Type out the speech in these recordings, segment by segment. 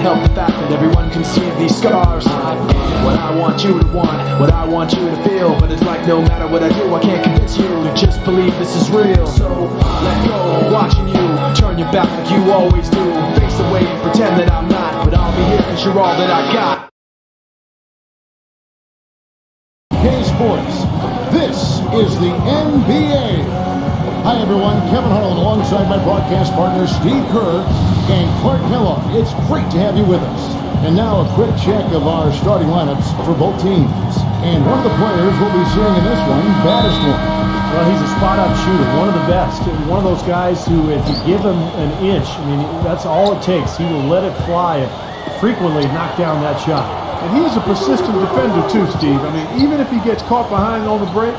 help the fact that everyone can see these scars. I feel what I want you to want, what I want you to feel. But it's like no matter what I do, I can't convince you to just believe this is real. So let go of watching you turn your back like you always do. Face away and pretend that I'm not, but I'll be here cause you're all that I got. Sports. This is the NBA. Hi everyone, Kevin Harlan alongside my broadcast partner Steve Kerr and Clark Kellogg. It's great to have you with us. And now a quick check of our starting lineups for both teams. And one of the players we'll be seeing in this one, baddest one. Well, he's a spot-up shooter, one of the best. One of those guys who, if you give him an inch, I mean, that's all it takes. He will let it fly and frequently knock down that shot. And he's a persistent defender too, Steve. I mean, even if he gets caught behind on the break,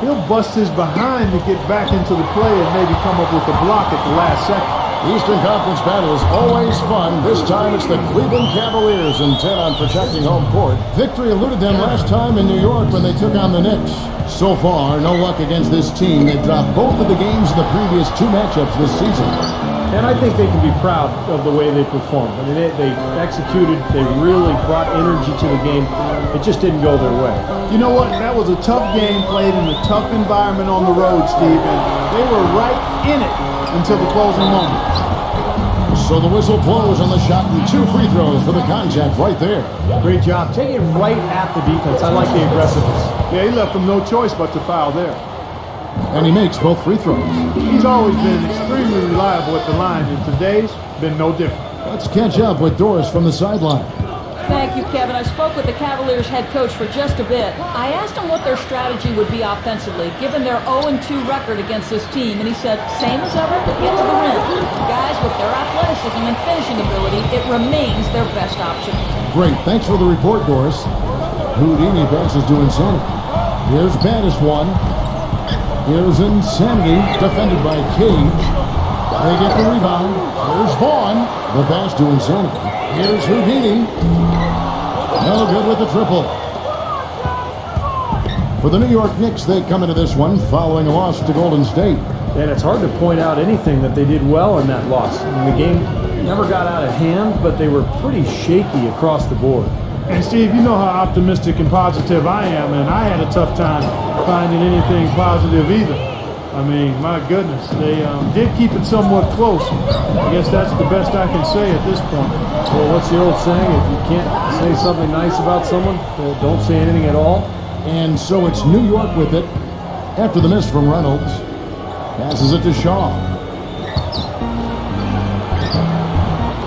he'll bust his behind to get back into the play and maybe come up with a block at the last second. Eastern Conference battle is always fun. This time it's the Cleveland Cavaliers intent on protecting home court. Victory eluded them last time in New York when they took on the Knicks. So far, no luck against this team. They've dropped both of the games in the previous two matchups this season. And I think they can be proud of the way they performed. I mean, they executed, they really brought energy to the game. It just didn't go their way. You know what? That was a tough game played in a tough environment on the road, Steve, and they were right in it until the closing moment. So the whistle blows on the shot and 2 free throws for the contact right there. Great job. Take it right at the defense. I like the aggressiveness. Yeah, he left them no choice but to foul there. And he makes both free throws. He's always been extremely reliable at the line, and today's been no different. Let's catch up with Doris from the sideline. Thank you, Kevin. I spoke with the Cavaliers head coach for just a bit. I asked him what their strategy would be offensively, given their 0-2 record against this team, and he said, same as ever, get to the rim. Guys with their athleticism and finishing ability, it remains their best option. Great. Thanks for the report, Doris. Houdini passes to Insanity. Here's baddest one. Here's Insanity, defended by Cage. They get the rebound. Here's Vaughn. The pass to Insanity. Here's Houdini. No good with the triple. For the New York Knicks, they come into this one following a loss to Golden State. And it's hard to point out anything that they did well in that loss. I mean, the game never got out of hand, but they were pretty shaky across the board. And Steve, you know how optimistic and positive I am, and I had a tough time finding anything positive either. I mean, my goodness, they did keep it somewhat close. I guess that's the best I can say at this point. Well, what's the old saying? If you can't say something nice about someone, don't say anything at all. And so it's New York with it. After the miss from Reynolds, passes it to Shaw.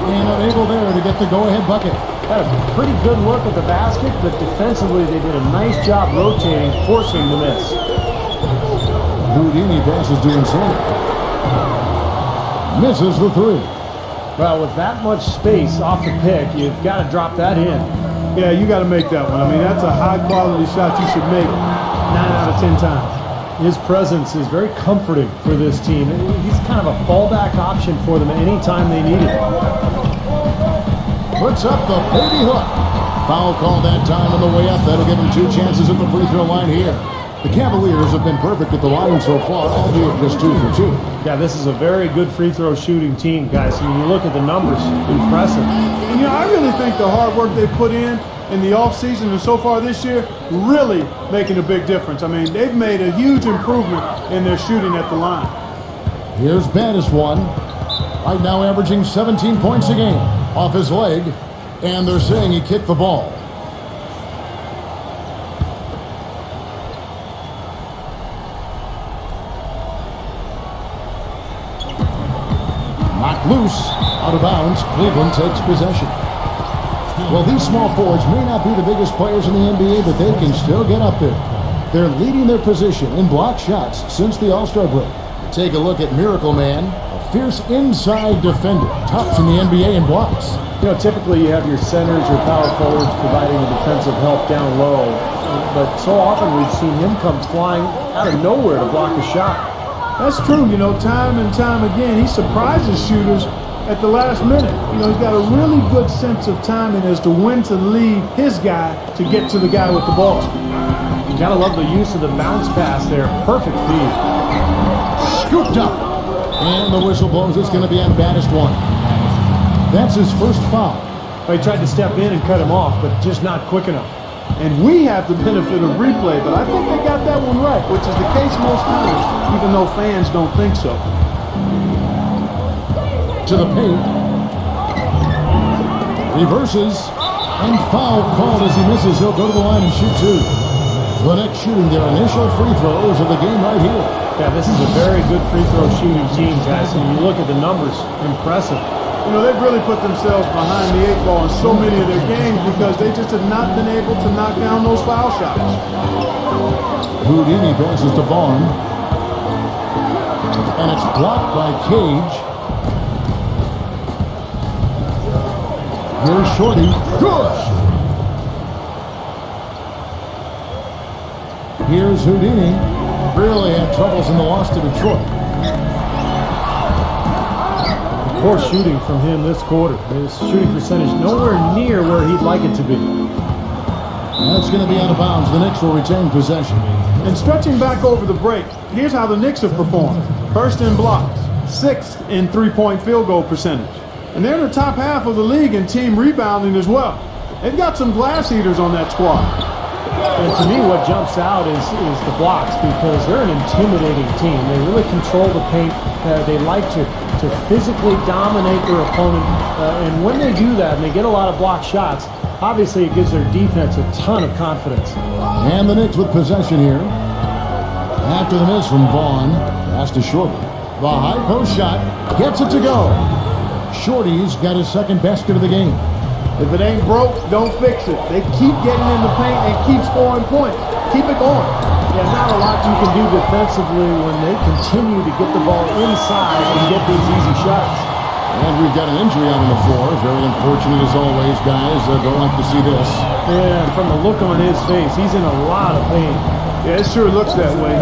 And unable there to get the go-ahead bucket. Had a pretty good look at the basket, but defensively they did a nice job rotating, forcing the miss. Houdini passes to Insanity. Misses the 3. Well, with that much space off the pick, you've got to drop that in. Yeah, you got to make that one. I mean, that's a high-quality shot you should make 9 out of 10 times. His presence is very comforting for this team. He's kind of a fallback option for them anytime they need it. Puts up the baby hook. Foul call that time on the way up. That'll give him 2 chances at the free throw line here. The Cavaliers have been perfect at the line so far, albeit just 2 for 2. Yeah, this is a very good free throw shooting team, guys. When you look at the numbers, impressive. And, you know, I really think the hard work they put in the offseason and so far this year really making a big difference. I mean, they've made a huge improvement in their shooting at the line. Here's baddest one. Right now averaging 17 points a game off his leg, and they're saying he kicked the ball. Knocked loose, out of bounds. Cleveland takes possession. Well, these small forwards may not be the biggest players in the NBA, but they can still get up there. They're leading their position in block shots since the All-Star break. Take a look at Miracle Man, a fierce inside defender, tops in the NBA in blocks. You know, typically you have your centers or power forwards providing the defensive help down low, but so often we've seen him come flying out of nowhere to block a shot. That's true. You know, time and time again, he surprises shooters at the last minute. You know, he's got a really good sense of timing as to when to leave his guy to get to the guy with the ball. You gotta love the use of the bounce pass there. Perfect feed. Scooped up. And the whistle blows. It's going to be on baddest one. That's his first foul. He tried to step in and cut him off, but just not quick enough. And we have the benefit of replay, but I think they got that one right, which is the case most times, even though fans don't think so. To the paint. Reverses. And foul called as he misses. He'll go to the line and shoot two. The Knicks shooting their initial free throws of the game right here. Yeah, this is a very good free throw shooting team, guys. And you look at the numbers, impressive. You know, they've really put themselves behind the 8 ball in so many of their games because they just have not been able to knock down those foul shots. Houdini passes to Vaughn. And it's blocked by Cage. Here's Shorty. Good! Here's Houdini. Really had troubles in the loss to Detroit. Poor shooting from him this quarter. His shooting percentage nowhere near where he'd like it to be. That's going to be out of bounds. The Knicks will retain possession. And stretching back over the break, here's how the Knicks have performed. First in blocks, 6th in three-point field goal percentage. And they're in the top half of the league in team rebounding as well. They've got some glass eaters on that squad. And to me, what jumps out is the blocks, because they're an intimidating team. They really control the paint. They like to physically dominate their opponent. And when they do that and they get a lot of block shots, obviously it gives their defense a ton of confidence. And the Knicks with possession here. After the miss from Vaughn, pass to Shorty. The high post shot gets it to go. Shorty's got his second basket of the game. If it ain't broke, don't fix it. They keep getting in the paint and keep scoring points. Keep it going. Yeah, not a lot you can do defensively when they continue to get the ball inside and get these easy shots. And we've got an injury out on the floor. Very unfortunate as always, guys. Don't like to see this. Yeah, and from the look on his face, he's in a lot of pain. Yeah, it sure looks that way.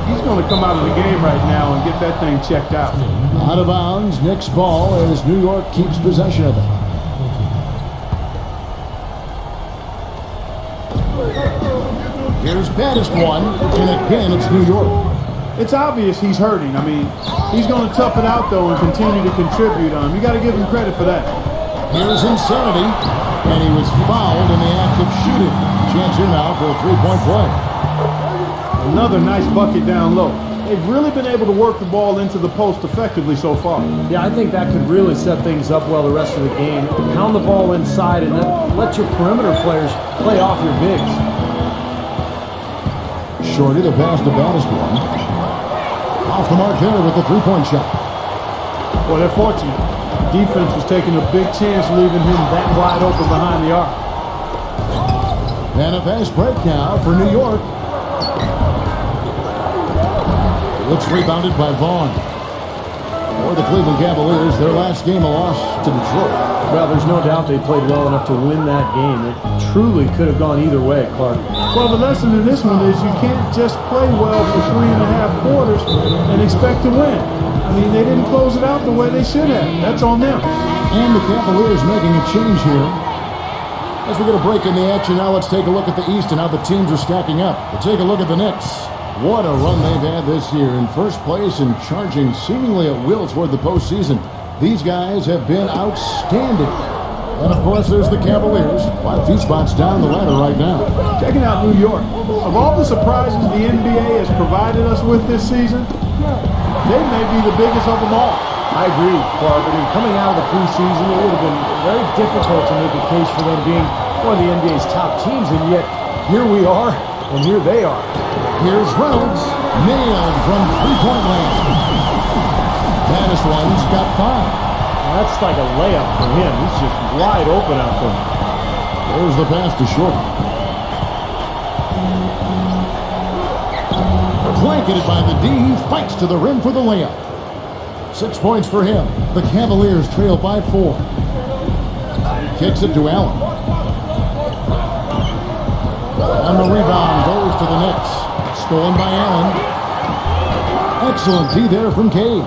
He's going to come out of the game right now and get that thing checked out. Out of bounds, Knicks ball as New York keeps possession of it. Here's baddest one, and again it's New York. It's obvious he's hurting. I mean, he's going to tough it out, though, and continue to contribute. You got to give him credit for that. Here's Insanity, and he was fouled in the act of shooting. Chance here now for a three-point play. Another nice bucket down low. They've really been able to work the ball into the post effectively so far. Yeah, I think that could really set things up well the rest of the game. Pound the ball inside and then let your perimeter players play off your bigs. Shorty, the pass to baddest one. Off the mark there with the three-point shot. Well, they're fortunate. Defense was taking a big chance leaving him that wide open behind the arc. And a fast break now for New York. It's rebounded by Vaughn. For the Cleveland Cavaliers, their last game a loss to Detroit. Well, there's no doubt they played well enough to win that game. It truly could have gone either way, Clark. Well, the lesson in this one is you can't just play well for 3.5 quarters and expect to win. I mean, they didn't close it out the way they should have. That's on them. And the Cavaliers making a change here. As we get a break in the action now, let's take a look at the East and how the teams are stacking up. We'll take a look at the Knicks. What a run they've had this year. In first place and charging seemingly at will toward the postseason. These guys have been outstanding. And of course, there's the Cavaliers. Quite a few spots down the ladder right now. Checking out New York. Of all the surprises the NBA has provided us with this season, they may be the biggest of them all. I agree, Clark. I mean, coming out of the preseason, it would have been very difficult to make a case for them being one of the NBA's top teams, and yet here we are, and here they are. Here's Reynolds, nailed from three-point land. Baddest one's got 5. That's like a layup for him. He's just wide open out there. There's the pass to Shorty. Blanketed by the D, he fights to the rim for the layup. 6 points for him. The Cavaliers trail by 4. Kicks it to Allen. And the rebound goes to the Knicks. Stolen by Allen. Excellent D there from Cage.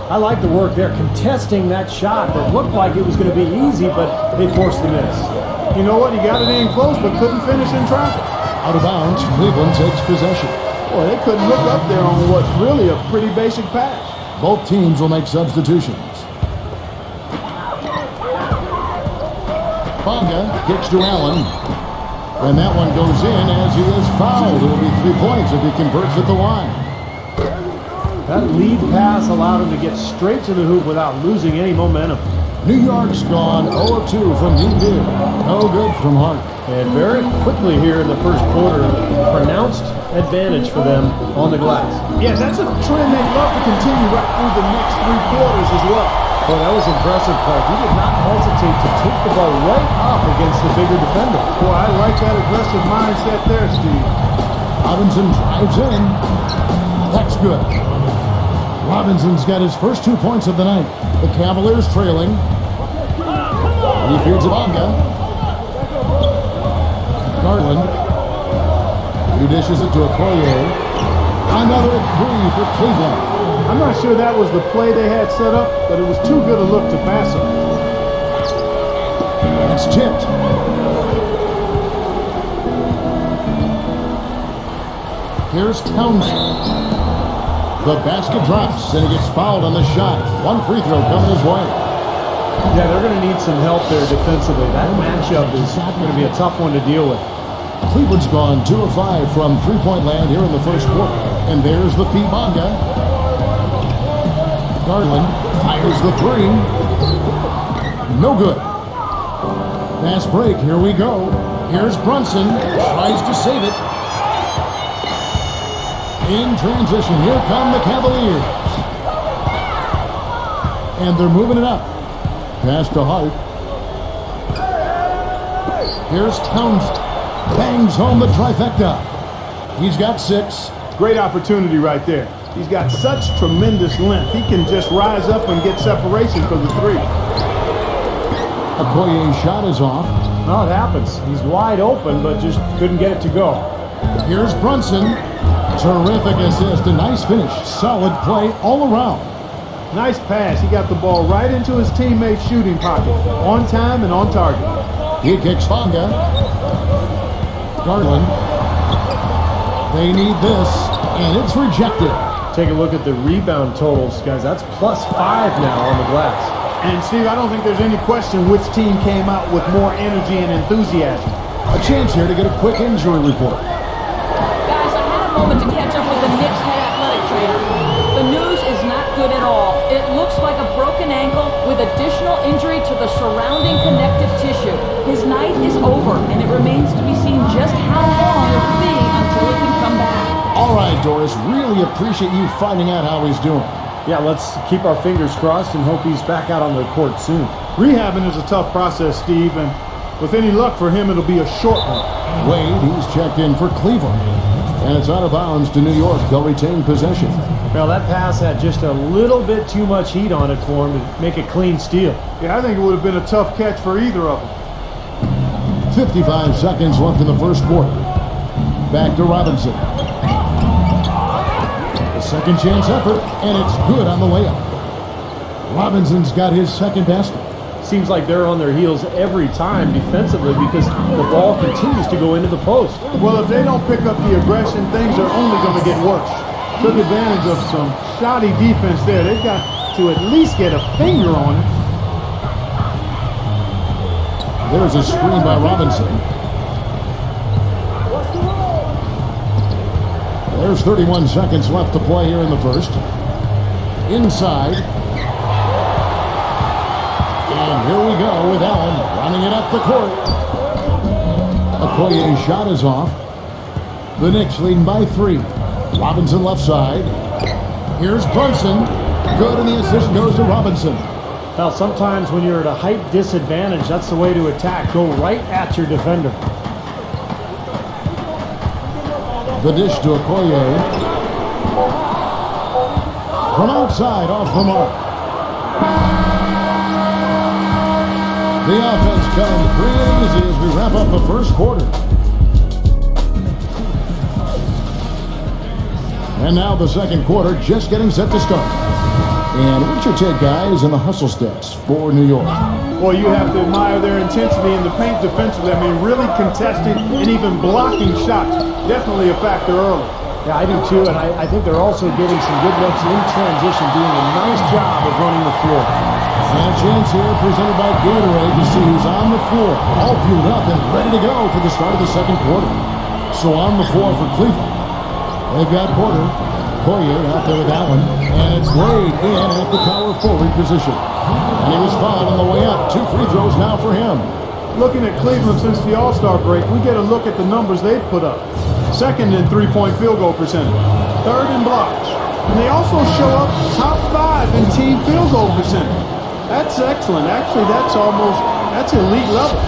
I like the work there, contesting that shot that looked like it was going to be easy, but they forced the miss. You know what? He got it in close, but couldn't finish in traffic. Out of bounds, Cleveland takes possession. Boy, they couldn't look up there on what's really a pretty basic pass. Both teams will make substitutions. Bonga kicks to Allen. And that one goes in as he is fouled. It will be 3 points if he converts at the line. That lead pass allowed him to get straight to the hoop without losing any momentum. New York's gone 0 of 2 from deep here. No good from Hart. And very quickly here in the first quarter, pronounced advantage for them on the glass. Yeah, that's a trend they'd love to continue right through the next 3 quarters as well. Well, that was impressive, Clark. He did not hesitate to take the ball right up against the bigger defender. Boy, I like that aggressive mindset there, Steve. Robinson drives in. That's good. Robinson's got his first 2 points of the night. The Cavaliers trailing. He feeds Bonga. Garland. He dishes it to Okoye. Another 3 for Cleveland. I'm not sure that was the play they had set up, but it was too good a look to pass him. It's tipped. Here's Townsend. The basket drops, and he gets fouled on the shot. 1 free throw coming his way. Yeah, they're going to need some help there defensively. That matchup is going to be a tough one to deal with. Cleveland's gone 2 of 5 from three-point land here in the first quarter. And there's the feed Bonga. Garland fires the 3. No good. Fast break. Here we go. Here's Brunson. Tries to save it. In transition, here come the Cavaliers. And they're moving it up. Pass to Hart. Here's Townsend. Bangs home the trifecta. He's got 6. Great opportunity right there. He's got such tremendous length. He can just rise up and get separation for the 3. Okoye's shot is off. Oh, it happens. He's wide open, but just couldn't get it to go. Here's Brunson. Terrific assist. A nice finish. Solid play all around. Nice pass. He got the ball right into his teammate's shooting pocket. On time and on target. He kicks Bonga. Garland. They need this, and it's rejected. Take a look at the rebound totals, guys. That's +5 now on the glass. And Steve, I don't think there's any question which team came out with more energy and enthusiasm. A chance here to get a quick injury report. Guys, I had a moment to catch up with the Knicks head athletic trainer. The news is not good at all. It looks like a broken ankle with additional injury to the surrounding connective tissue. His night is over, and it remains to be seen just how long it will be until he can come back. All right, Doris, really appreciate you finding out how he's doing. Yeah, let's keep our fingers crossed and hope he's back out on the court soon. Rehabbing is a tough process, Steve, and with any luck for him, it'll be a short one. Wade, he's checked in for Cleveland. And it's out of bounds to New York. They'll retain possession. Well, that pass had just a little bit too much heat on it for him to make a clean steal. Yeah, I think it would have been a tough catch for either of them. 55 seconds left in the first quarter. Back to Robinson. A second chance effort, and it's good on the layup. Robinson's got his second basket. Seems like they're on their heels every time defensively because the ball continues to go into the post. Well, if they don't pick up the aggression, things are only going to get worse. Took advantage of some shoddy defense there. They've got to at least get a finger on it. There's a screen by Robinson. There's 31 seconds left to play here in the first. Inside. And here we go with Allen running it up the court. Okoye's shot is off. The Knicks leading by 3. Robinson left side. Here's Brunson. Good, and the assist goes to Robinson. Well, sometimes when you're at a height disadvantage, that's the way to attack. Go right at your defender. The dish to Okoye. From outside, off the mark. The offense coming free and easy as we wrap up the first quarter. And now the second quarter just getting set to start. And what's your take, guys, in the hustle steps for New York? Well, you have to admire their intensity in the paint defensively. I mean, really contesting and even blocking shots. Definitely a factor early. Yeah, I do too, and I think they're also getting some good looks in transition, doing a nice job of running the floor. And a chance here presented by Gatorade to see who's on the floor. All fueled up and ready to go for the start of the second quarter. So on the floor for Cleveland, they've got Poirier out there with that one. And it's Wade in at the power forward position. And he was fouled on the way up. 2 free throws now for him. Looking at Cleveland since the All-Star break, we get a look at the numbers they've put up. Second in three-point field goal percentage. Third in blocks. And they also show up top 5 in team field goal percentage. That's excellent. Actually, that's elite level.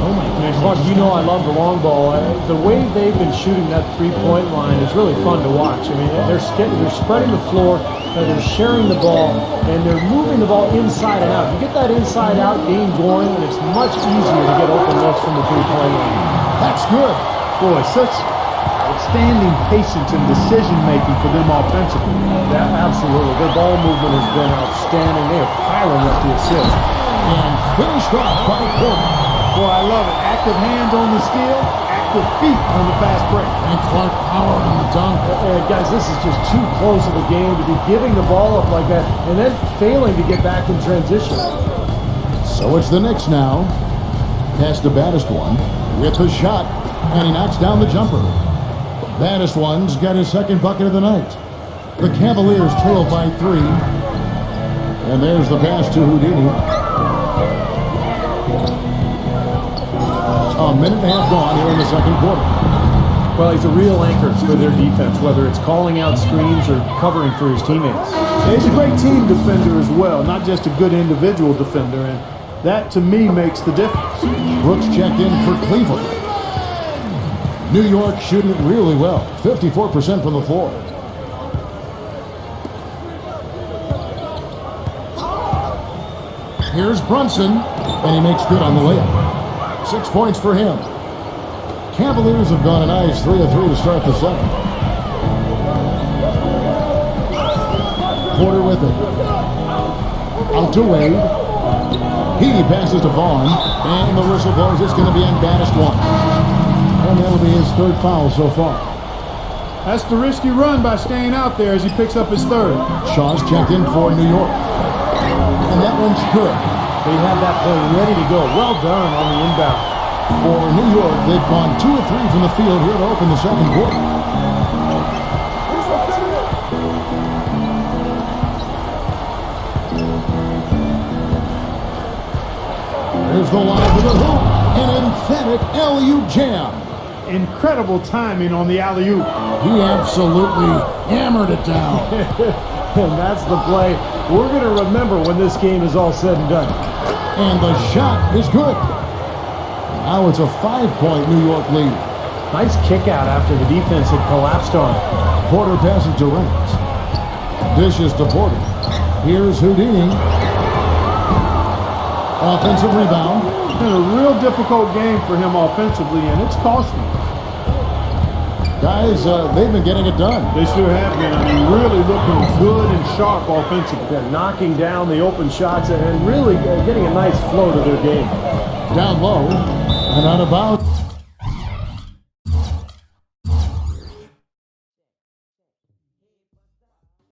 Oh my God, Clark, you know I love the long ball. The way they've been shooting that three-point line is really fun to watch. I mean, they're spreading the floor, they're sharing the ball, and they're moving the ball inside and out. You get that inside-out game going, and it's much easier to get open looks from the three-point line. That's good. Boy, such outstanding patience and decision-making for them offensively. Yeah, absolutely. Their ball movement has been outstanding. They are piling up the assists. And finished off by Porter. Boy, I love it. Active hands on the steal, active feet on the fast break. And Clark power on the dunk. Guys, this is just too close of a game to be giving the ball up like that and then failing to get back in transition. So it's the Knicks now. Pass to Baddest One with the shot. And he knocks down the jumper. Baddest One's got his second bucket of the night. The Cavaliers trail by 3. And there's the pass to Houdini. A minute and a half gone here in the second quarter. Well, he's a real anchor for their defense, whether it's calling out screens or covering for his teammates. He's a great team defender as well, not just a good individual defender, and that to me makes the difference. Brooks checked in for Cleveland. New York shooting it really well, 54% from the floor. Here's Brunson, and he makes good on the layup. 6 points for him. Cavaliers have gone a nice 3 of 3 to start the second. Porter with it. Out to Wade. He passes to Vaughn, and the whistle blows. It's going to be on Baddest One. And that'll be his 3rd foul so far. That's the risky run by staying out there as he picks up his 3rd. Shaw's checked in for New York. And that one's good. They have that play ready to go. Well done on the inbound. For New York, they've gone 2 of 3 from the field here to open the second quarter. There's the line to the hoop. An emphatic alley-oop jam. Incredible timing on the alley-oop. He absolutely hammered it down. And that's the play we're going to remember when this game is all said and done. And the shot is good. Now it's a 5-point New York lead. Nice kick out after the defense had collapsed on it. Porter passes Durant. Dishes to Porter. Here's Houdini. Offensive rebound. It's been a real difficult game for him offensively, and it's costing him. Guys, they've been getting it done. They sure have been. I mean, really looking good and sharp offensively. Yeah, knocking down the open shots and really getting a nice flow to their game. Down low and out about